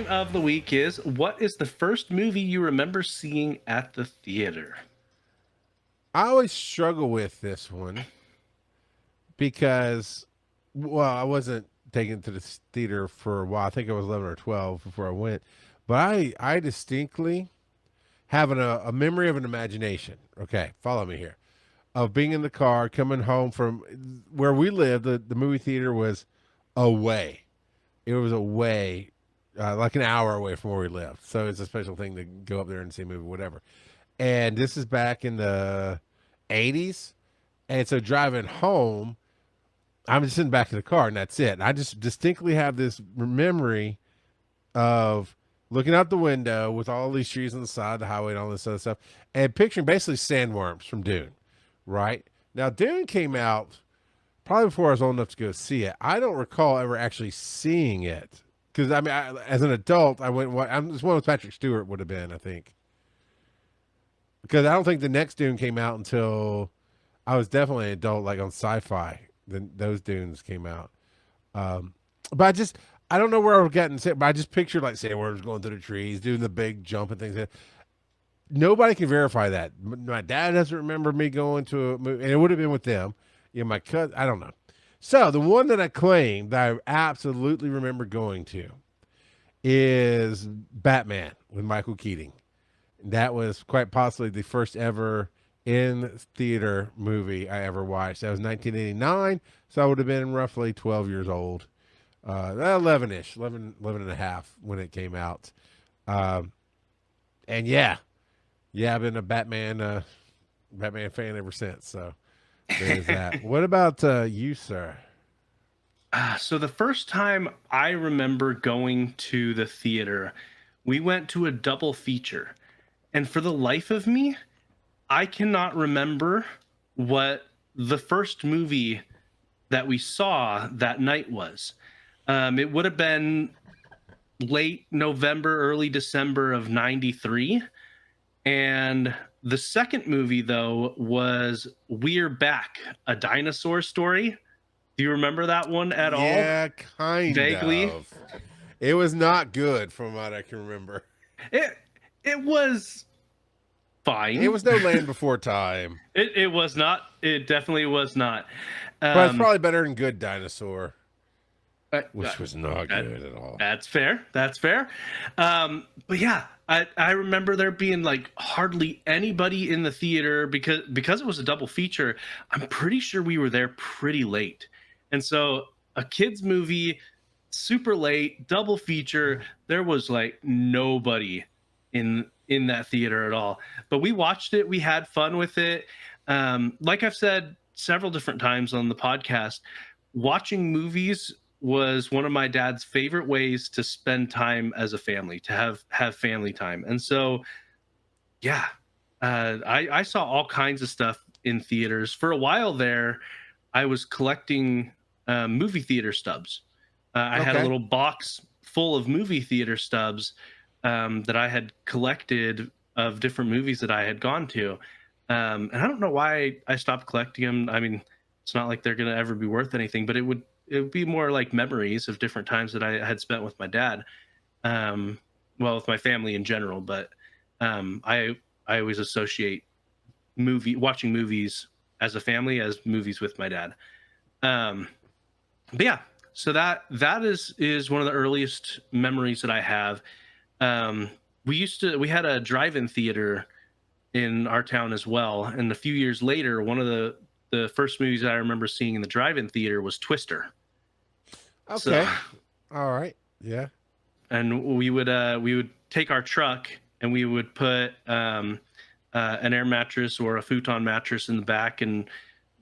question of the week is, what is the first movie you remember seeing at the theater? I always struggle with this one because, well, I wasn't taken to the theater for a while. I think I was 11 or 12 before I went. But I distinctly have a memory of an imagination. Okay, follow me here. Of being in the car, coming home from where we lived, the movie theater was away. It was away, like an hour away from where we lived. So it's a special thing to go up there and see a movie, whatever. And this is back in the 80s. And so driving home, I'm just sitting back in the car and that's it. And I just distinctly have this memory of looking out the window with all these trees on the side of the highway and all this other stuff and picturing basically sandworms from Dune, right? Now, Dune came out probably before I was old enough to go see it. I don't recall ever actually seeing it because, I mean, as an adult, I went, I'm just one with Patrick Stewart would have been, I think. Because I don't think the next Dune came out until I was definitely an adult, like on sci-fi. Then those Dunes came out. But I don't know where I was getting sick, but I just pictured like sandworms going through the trees, doing the big jump and things. Nobody can verify that. My dad doesn't remember me going to a movie, and it would have been with them. You know, my cousin, I don't know. So the one that I claim that I absolutely remember going to is Batman with Michael Keaton. That was quite possibly the first ever in theater movie I ever watched. That was 1989, so I would have been roughly 12 years old. 11-ish, 11 and a half when it came out. And yeah, I've been a Batman fan ever since. So there's that. What about you, sir? So the first time I remember going to the theater, we went to a double feature. And for the life of me, I cannot remember what the first movie that we saw that night was. It would have been late November, early December of '93. And the second movie, though, was We're Back, a dinosaur story. Do you remember that one at all? Yeah, kind Vaguely. of. It was not good from what I can remember. It was fine. It was no Land Before Time. It was not. It definitely was not. But it's probably better than Good Dinosaur, which That- was not good at all. That's fair. That's fair. But yeah, I remember there being like hardly anybody in the theater because it was a double feature. I'm pretty sure we were there pretty late, and so a kids movie, super late, double feature. There was like nobody in that theater at all. But we watched it. We had fun with it. Like I've said several different times on the podcast, watching movies was one of my dad's favorite ways to spend time as a family, to have family time. And so, yeah, I saw all kinds of stuff in theaters. For a while there, I was collecting movie theater stubs. I had a little box full of movie theater stubs that I had collected of different movies that I had gone to. And I don't know why I stopped collecting them. I mean, it's not like they're going to ever be worth anything, but it would be more like memories of different times that I had spent with my dad. Well, with my family in general, but I always associate watching movies as a family as movies with my dad. But yeah, so that is one of the earliest memories that I have. We had a drive-in theater in our town as well, and a few years later, one of the first movies I remember seeing in the drive-in theater was Twister. Okay. So, all right. Yeah. And we would take our truck and we would put an air mattress or a futon mattress in the back, and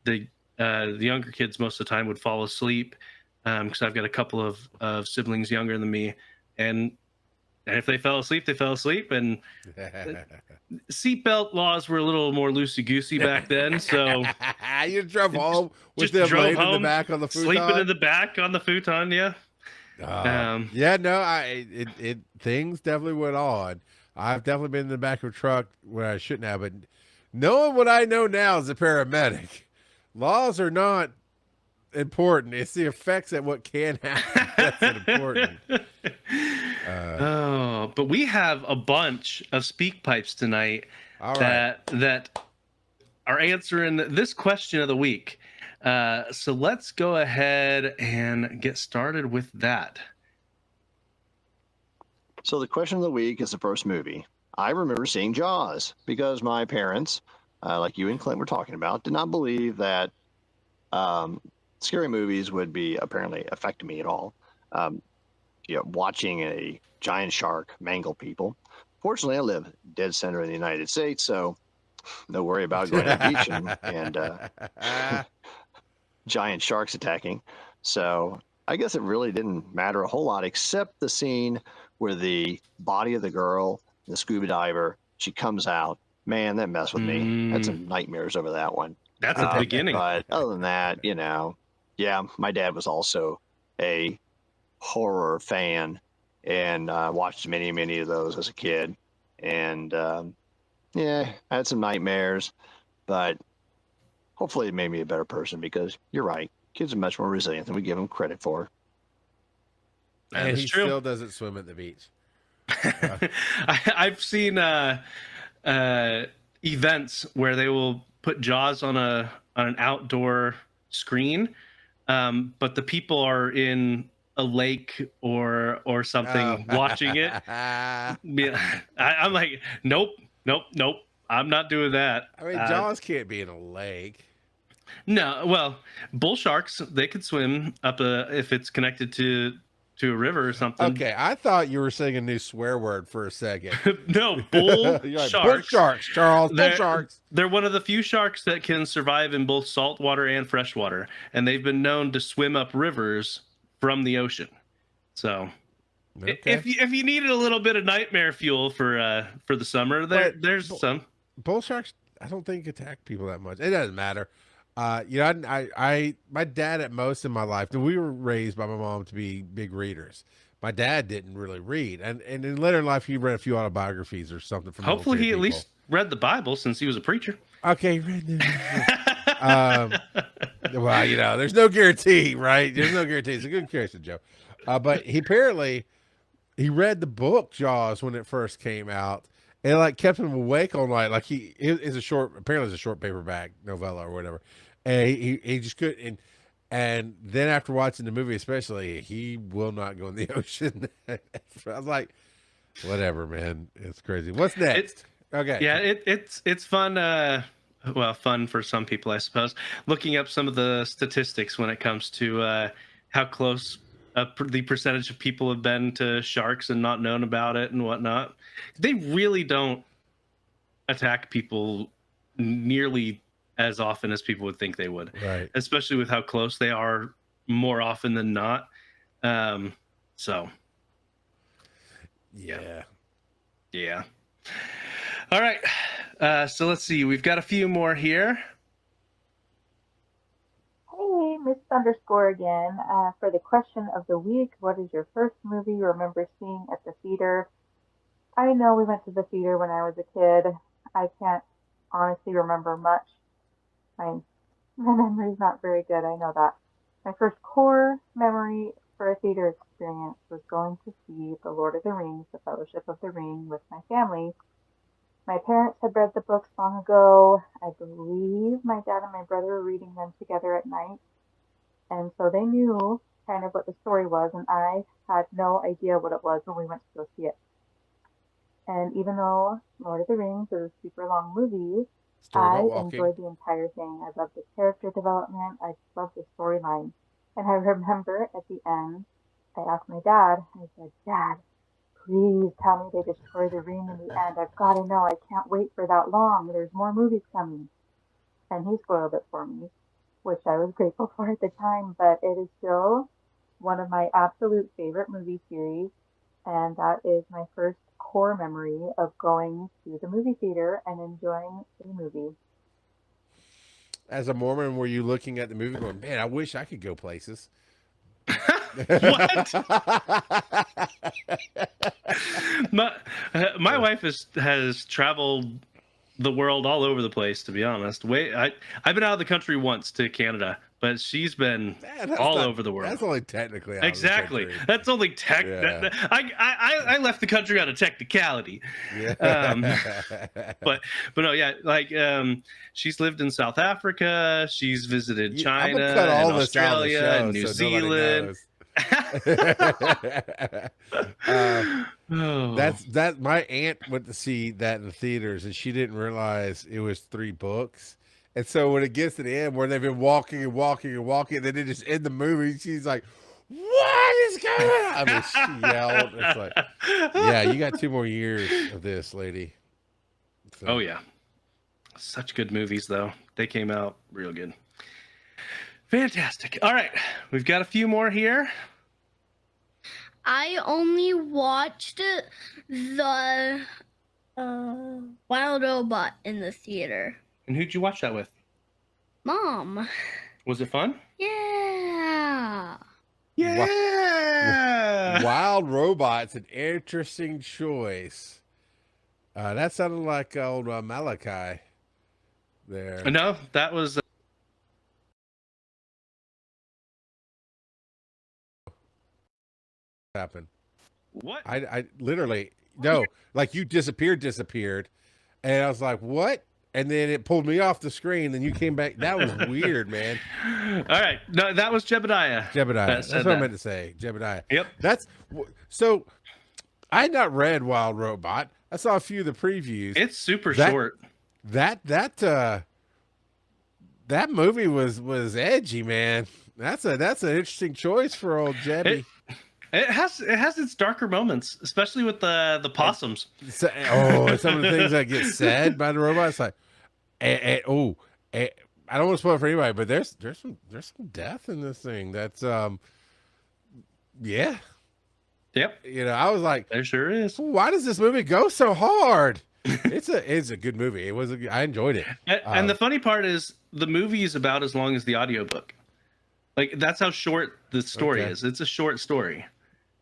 the younger kids most of the time would fall asleep because I've got a couple of siblings younger than me, and if they fell asleep, they fell asleep. And seatbelt laws were a little more loosey-goosey back then. So you drove home with them laying in the back on the futon? Sleeping in the back on the futon, yeah. Yeah, no, things definitely went on. I've definitely been in the back of a truck where I shouldn't have, but knowing what I know now as a paramedic, laws are not important. It's the effects at what can happen that's important. Oh, but we have a bunch of speak pipes tonight All right. that are answering this question of the week. So let's go ahead and get started with that. So the question of the week is the first movie. I remember seeing Jaws because my parents, like you and Clint were talking about, did not believe that scary movies would be apparently affecting me at all. Watching a giant shark mangle people. Fortunately, I live dead center in the United States, so no worry about going to the beach and giant sharks attacking. So I guess it really didn't matter a whole lot, except the scene where the body of the girl, the scuba diver, she comes out. Man, that messed with me. Had some nightmares over that one. That's at the beginning. But other than that, yeah, my dad was also a horror fan and watched many of those as a kid. And yeah, I had some nightmares, but hopefully it made me a better person because you're right. Kids are much more resilient than we give them credit for. And he still doesn't swim at the beach. I've seen events where they will put Jaws on an outdoor screen, but the people are in a lake or something watching it. Yeah, I'm like, nope. I'm not doing that. I mean, Jaws can't be in a lake. No, well, bull sharks, they could swim up if it's connected to a river or something. Okay, I thought you were saying a new swear word for a second. No, bull like, sharks. Bull sharks, Charles. Bull sharks. They're one of the few sharks that can survive in both saltwater and freshwater, and they've been known to swim up rivers from the ocean. So, okay. if you needed a little bit of nightmare fuel for the summer, there's some. Bull sharks, I don't think attack people that much. It doesn't matter. My dad at most in my life, we were raised by my mom to be big readers. My dad didn't really read, and in later in life he read a few autobiographies or something from. Hopefully, he at least read the Bible since he was a preacher. Okay, read the. Well, there's no guarantee, right? There's no guarantee. It's a good question, Joe. But he read the book Jaws when it first came out. And it like kept him awake all night. Like it is apparently it's a short paperback novella or whatever. And he just couldn't. And then after watching the movie, especially, he will not go in the ocean. I was like, whatever, man. It's crazy. What's next? Okay. Yeah, it's fun. Well, fun for some people, I suppose. Looking up some of the statistics when it comes to how close the percentage of people have been to sharks and not known about it and whatnot. They really don't attack people nearly as often as people would think they would, right? Especially with how close they are more often than not. So, yeah. All right. So let's see. We've got a few more here. Hey, Miss Underscore again. For the question of the week, what is your first movie you remember seeing at the theater? I know we went to the theater when I was a kid. I can't honestly remember much. My memory's not very good, I know that. My first core memory for a theater experience was going to see The Lord of the Rings, The Fellowship of the Ring with my family. My parents had read the books long ago. I believe my dad and my brother were reading them together at night. And so they knew kind of what the story was, and I had no idea what it was when we went to go see it. And even though Lord of the Rings is a super long movie, I enjoyed the entire thing. I loved the character development. I loved the storyline. And I remember at the end, I asked my dad, I said, Dad, please tell me they destroy the ring in the end. I've got to know. I can't wait for that long. There's more movies coming. And he spoiled it for me, which I was grateful for at the time. But it is still one of my absolute favorite movie series. And that is my first core memory of going to the movie theater and enjoying a movie. As a Mormon, were you looking at the movie going, man, I wish I could go places? What? My wife has traveled the world all over the place, to be honest. I've been out of the country once to Canada, but she's been Man, that's all not- over the world. That's only technically out of the Exactly. country. That's only tech. Yeah. I left the country on a technicality. Yeah. But no, yeah, like she's lived in South Africa. She's visited I'm China, gonna cut all and this out of the Australia, show and New so nobody Zealand. knows. Oh. That my aunt went to see that in the theaters and she didn't realize it was 3 books. And so when it gets to the end where they've been walking and walking and walking, and then they just end the movie, she's like, "What is going on?" I mean, she yelled. It's like, yeah, you got 2 more years of this, lady. So, Oh yeah, such good movies though. They came out real good. Fantastic. All right, we've got a few more here. I only watched the Wild Robot in the theater. And who'd you watch that with? Mom. Was it fun? Yeah. Yeah. Wild Robot's an interesting choice. That sounded like old Malachi there. No, that was. Happened. What? I literally no, like you disappeared, and I was like, "What?" And then it pulled me off the screen, and you came back. That was weird, man. All right. No, that was Jebediah. Jebediah. That said That's what I that. meant to say. Jebediah. Yep. That's so. I had not read Wild Robot. I saw a few of the previews. It's super That- short. That movie was edgy, man. That's an interesting choice for old Jebby. It has its darker moments, especially with the possums. So, and some of the things that get said by the robot, it's like, I don't want to spoil it for anybody, but there's some death in this thing. That's yeah. Yep. You know, I was like, There sure is. why does this movie go so hard? It's a good movie. I enjoyed it. And the funny part is the movie is about as long as the audiobook. Like that's how short the story Okay. is. It's a short story.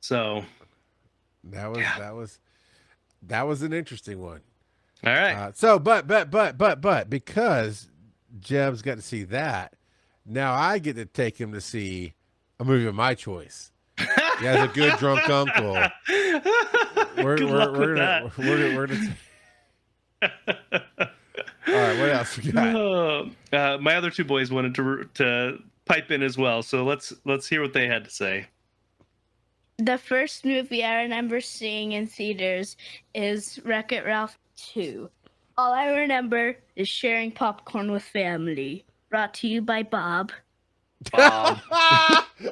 So That was Yeah. that was an interesting one. all right. So, but because Jeb's got to see that, now I get to take him to see a movie of my choice. He has a good drunk uncle. Good luck with that. We're gonna all right, what else we got? My other 2 boys wanted to pipe in as well, so let's hear what they had to say. The first movie I remember seeing in theaters is Wreck-It Ralph 2. All I remember is sharing popcorn with family. Brought to you by Bob. Bob.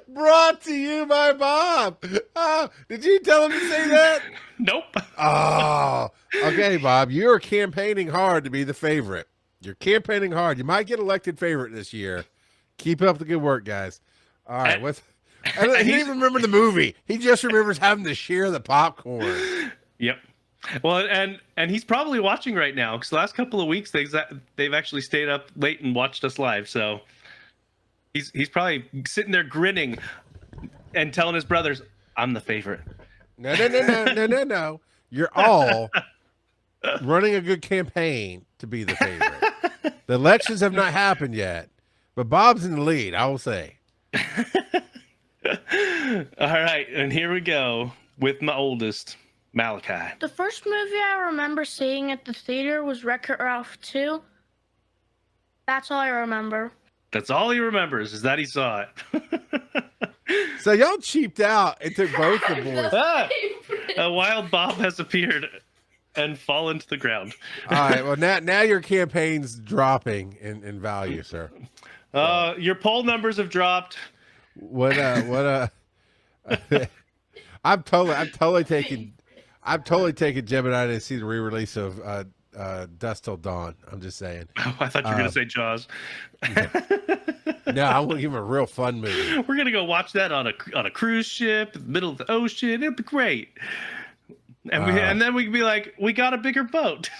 Brought to you by Bob. Oh, did you tell him to say that? Nope. Oh, okay, Bob. You're campaigning hard to be the favorite. You're campaigning hard. You might get elected favorite this year. Keep up the good work, guys. All right, what's? He didn't even remember the movie. He just remembers having to share the popcorn. Yep. Well, and he's probably watching right now because the last couple of weeks they've actually stayed up late and watched us live. So he's probably sitting there grinning and telling his brothers, "I'm the favorite." No. You're all running a good campaign to be the favorite. The elections have not happened yet, but Bob's in the lead, I will say. All right, and here we go with my oldest, Malachi. The first movie I remember seeing at the theater was Wreck-It Ralph 2. That's all I remember. That's all he remembers is that he saw it. So y'all cheaped out and took both the boys. Ah, a wild Bob has appeared and fallen to the ground. All right, well now your campaign's dropping in value, sir. Your poll numbers have dropped. What I'm totally taking Gemini to see the re-release of Dusk Till Dawn. I'm just saying. Oh, I thought you were gonna say Jaws. No, I want to give him a real fun movie. We're gonna go watch that on a cruise ship in the middle of the ocean. It'd be great. And and then we can be like, we got a bigger boat.